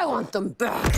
I want them back.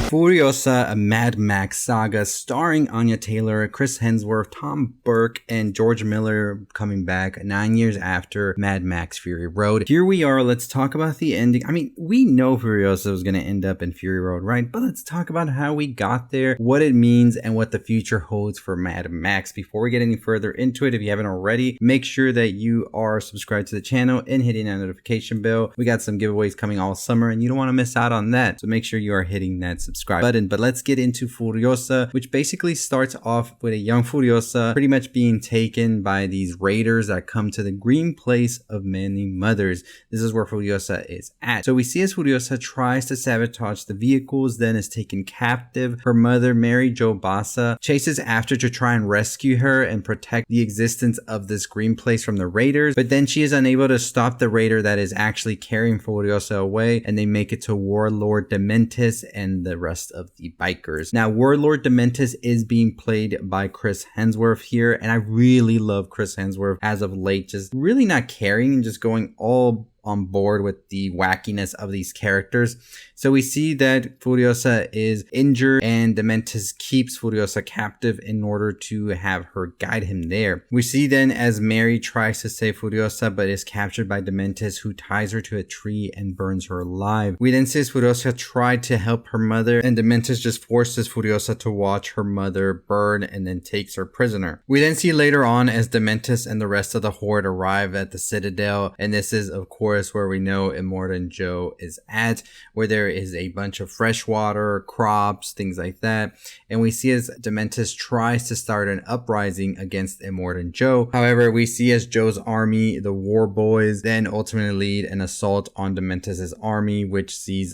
Furiosa, a Mad Max Saga starring Anya Taylor, Chris Hemsworth, Tom Burke, and George Miller coming back 9 years after Mad Max Fury Road. Here we are, let's talk about the ending. I mean, we know Furiosa was going to end up in Fury Road, right? But let's talk about how we got there, what it means, and what the future holds for Mad Max. Before we get any further into it, if you haven't already, make sure that you are subscribed to the channel and hitting that notification bell. We got some giveaways coming all summer, and you don't want to miss out on that. So make sure you are hitting that subscribe button. But let's get into Furiosa, which basically starts off with a young Furiosa pretty much being taken by these raiders that come to the green place of many mothers. This is where Furiosa is at. So we see as Furiosa tries to sabotage the vehicles, then is taken captive. Her mother, Mary Jo Bassa, chases after to try and rescue her and protect the existence of this green place from the raiders, but then she is unable to stop the raider that is actually carrying Furiosa away, and they make it to warlord Dementus and the rest of the bikers. Now, warlord Dementus is being played by Chris Hemsworth here, and I really love Chris Hemsworth as of late, just really not caring and just going all on board with the wackiness of these characters. So we see that Furiosa is injured and Dementus keeps Furiosa captive in order to have her guide him there. We see then as Mary tries to save Furiosa but is captured by Dementus, who ties her to a tree and burns her alive. We then see as Furiosa tried to help her mother, and Dementus just forces Furiosa to watch her mother burn and then takes her prisoner. We then see later on as Dementus and the rest of the horde arrive at the Citadel, and this is of course where we know Immortan Joe is at, where there is a bunch of fresh water, crops, things like that. And we see as Dementus tries to start an uprising against Immortan Joe. However, we see as Joe's army, the War Boys, then ultimately lead an assault on Dementus's army, which sees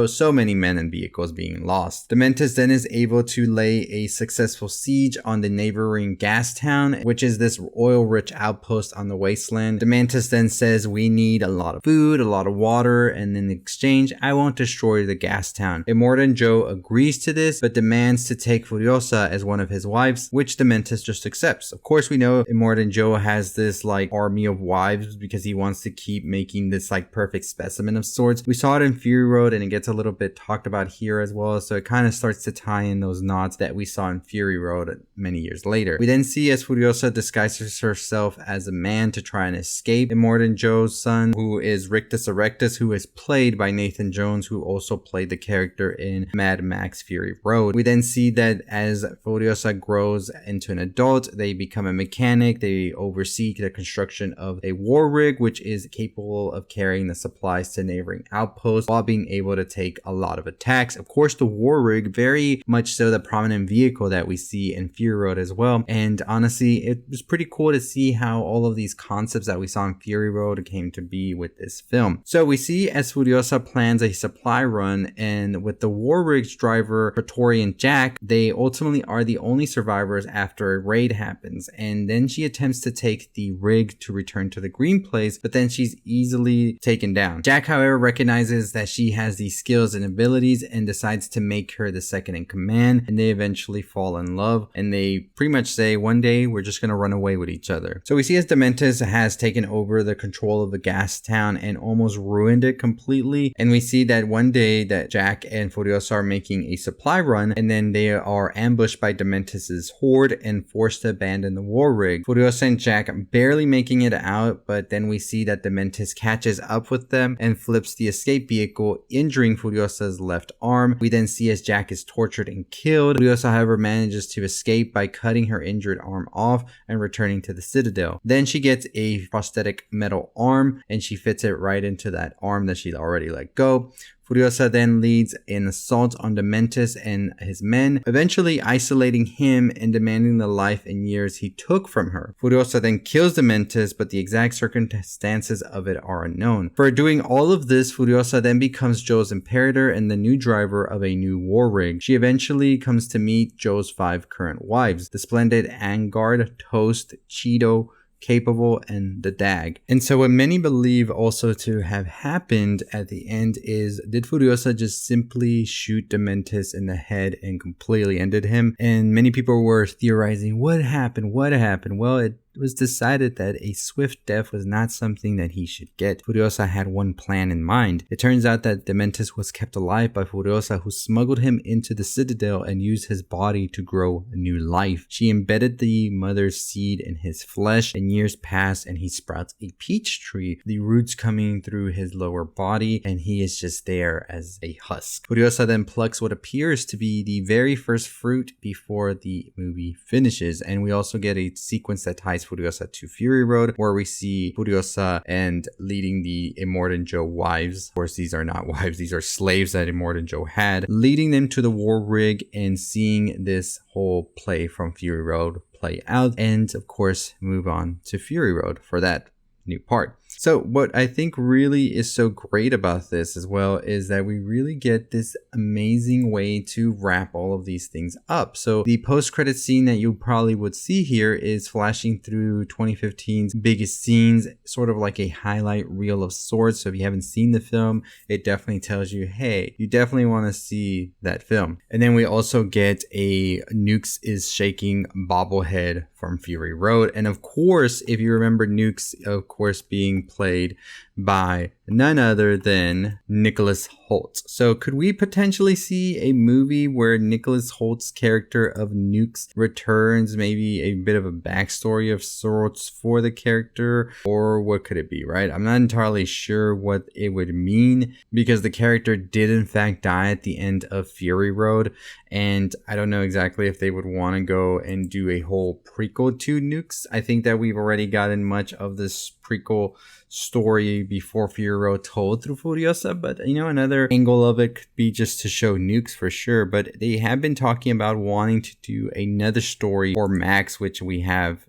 so many men and vehicles being lost. Dementus then is able to lay a successful siege on the neighboring gas town, which is this oil-rich outpost on the Wasteland. Dementus then says, we need a lot of food, a lot of water, and in exchange, I won't destroy the gas town. Immortan Joe agrees to this, but demands to take Furiosa as one of his wives, which Dementus just accepts. Of course, we know Immortan Joe has this like army of wives because he wants to keep making this like perfect specimen of sorts. We saw it in Fury Road, and it gets a little bit talked about here as well, so it kind of starts to tie in those knots that we saw in Fury Road many years later. We then see as Furiosa disguises herself as a man to try and escape Immortan Joe's son, who is Rictus Erectus, who is played by Nathan Jones, who also played the character in Mad Max Fury Road. We then see that as Furiosa grows into an adult, they become a mechanic. They oversee the construction of a war rig, which is capable of carrying the supplies to neighboring outposts while being able to take a lot of attacks. Of course, the war rig, very much so the prominent vehicle that we see in Fury Road as well. And honestly, it was pretty cool to see how all of these concepts that we saw in Fury Road came to be with this film. So we see as Furiosa plans a supply run, and with the war rig's driver Praetorian Jack, they ultimately are the only survivors after a raid happens, and then she attempts to take the rig to return to the green place, but then she's easily taken down. Jack, however, recognizes that she has these skills and abilities and decides to make her the second in command, and they eventually fall in love, and they pretty much say, one day we're just gonna run away with each other. So we see as Dementus has taken over the control of the gas town and almost ruined it completely, and we see that one day that Jack and Furiosa are making a supply run, and then they are ambushed by Dementus's horde and forced to abandon the war rig. Furiosa and Jack barely making it out, but then we see that Dementus catches up with them and flips the escape vehicle, injuring Furiosa's left arm. We then see as Jack is tortured and killed. Furiosa, however, manages to escape by cutting her injured arm off and returning to the Citadel. Then she gets a prosthetic metal arm, and she fits it right into that arm that she'd already let go. Furiosa then leads an assault on Dementus and his men, eventually isolating him and demanding the life and years he took from her. Furiosa then kills Dementus, but the exact circumstances of it are unknown. For doing all of this, Furiosa then becomes Joe's Imperator and the new driver of a new war rig. She eventually comes to meet Joe's 5 current wives, the splendid Angard, Toast, Cheeto, Capable, and the Dag. And so what many believe also to have happened at the end is, did Furiosa just simply shoot Dementus in the head and completely ended him? And many people were theorizing, what happened? Well, it was decided that a swift death was not something that he should get. Furiosa had one plan in mind. It turns out that Dementus was kept alive by Furiosa, who smuggled him into the Citadel and used his body to grow a new life. She embedded the mother's seed in his flesh, and years pass and he sprouts a peach tree, the roots coming through his lower body, and he is just there as a husk. Furiosa then plucks what appears to be the very first fruit before the movie finishes, and we also get a sequence that ties Furiosa to Fury Road, where we see Furiosa and leading the Immortan Joe wives. Of course, these are not wives, these are slaves that Immortan Joe had, leading them to the war rig and seeing this whole play from Fury Road play out, and of course move on to Fury Road for that new part. So what I think really is so great about this as well is that we really get this amazing way to wrap all of these things up. So the post-credit scene that you probably would see here is flashing through 2015's biggest scenes, sort of like a highlight reel of sorts. So if you haven't seen the film, it definitely tells you, hey, you definitely want to see that film. And then we also get a Nukes is shaking bobblehead from Fury Road. And of course, if you remember Nukes, of course, being played by none other than Nicholas Hoult. So could we potentially see a movie where Nicholas Holt's character of Nukes returns, maybe a bit of a backstory of sorts for the character, or what could it be, right? I'm not entirely sure what it would mean, because the character did in fact die at the end of Fury Road, and I don't know exactly if they would want to go and do a whole prequel to Nukes. I think that we've already gotten much of this prequel story before Fury Road told through Furiosa, but you know, another angle of it could be just to show Nukes for sure. But they have been talking about wanting to do another story for Max, which we have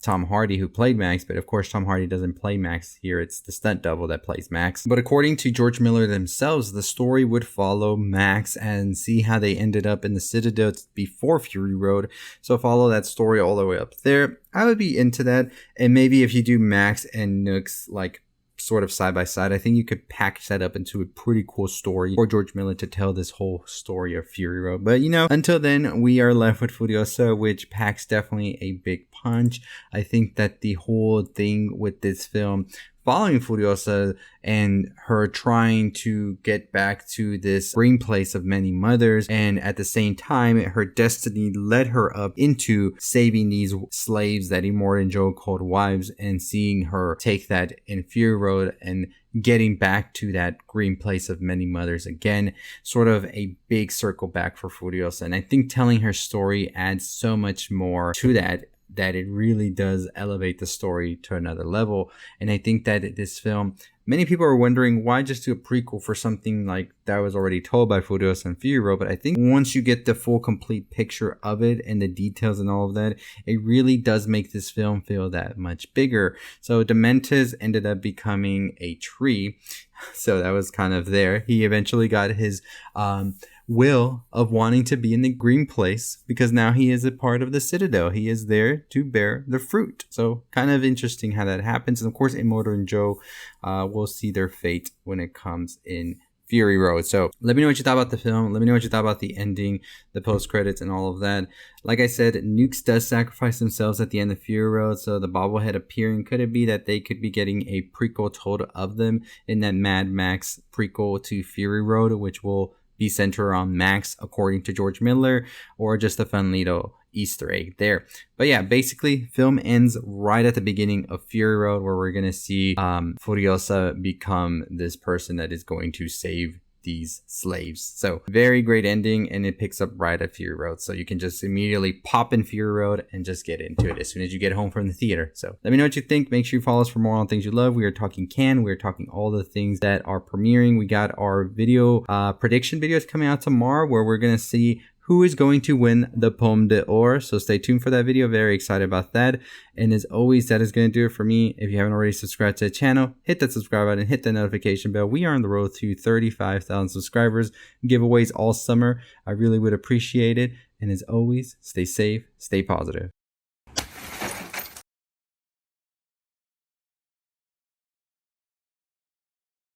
Tom Hardy, who played Max, but of course Tom Hardy doesn't play Max here, it's the stunt double that plays Max. But according to George Miller themselves, the story would follow Max and see how they ended up in the Citadel before Fury Road, so follow that story all the way up there. I would be into that, and maybe if you do Max and Nukes like sort of side by side, I think you could package that up into a pretty cool story for George Miller to tell this whole story of Fury Road. But you know, until then, we are left with Furiosa, which packs definitely a big punch. I think that the whole thing with this film, following Furiosa and her trying to get back to this green place of many mothers, and at the same time her destiny led her up into saving these slaves that Immortan Joe called wives, and seeing her take that in Fury Road and getting back to that green place of many mothers again, sort of a big circle back for Furiosa. And I think telling her story adds so much more to that it really does elevate the story to another level. And I think that this film, many people are wondering why just do a prequel for something like that was already told by Furiosa and Fury Road. But I think once you get the full complete picture of it and the details and all of that, it really does make this film feel that much bigger. So Dementus ended up becoming a tree. So that was kind of there. He eventually got his will of wanting to be in the green place, because now he is a part of the Citadel. He is there to bear the fruit. So kind of interesting how that happens. And of course, Immortan Joe will see their fate when it comes in Fury Road. So let me know what you thought about the film. Let me know what you thought about the ending, the post credits, and all of that. Like I said, Nukes does sacrifice themselves at the end of Fury Road, so the bobblehead appearing, could it be that they could be getting a prequel told of them in that Mad Max prequel to Fury Road, which will be centered on Max according to George Miller, or just a fun little Easter egg there. But yeah, basically film ends right at the beginning of Fury Road, where we're gonna see Furiosa become this person that is going to save these slaves. So very great ending, and it picks up right at Fury Road, so you can just immediately pop in Fury Road and just get into it as soon as you get home from the theater. So let me know what you think. Make sure you follow us for more on things you love. We are talking Cannes, we are talking all the things that are premiering. We got our video prediction videos coming out tomorrow, where we're gonna see who is going to win the Palme d'Or. So stay tuned for that video. Very excited about that. And as always, that is going to do it for me. If you haven't already subscribed to the channel, hit that subscribe button, hit the notification bell. We are on the road to 35,000 subscribers. Giveaways all summer. I really would appreciate it. And as always, stay safe, stay positive.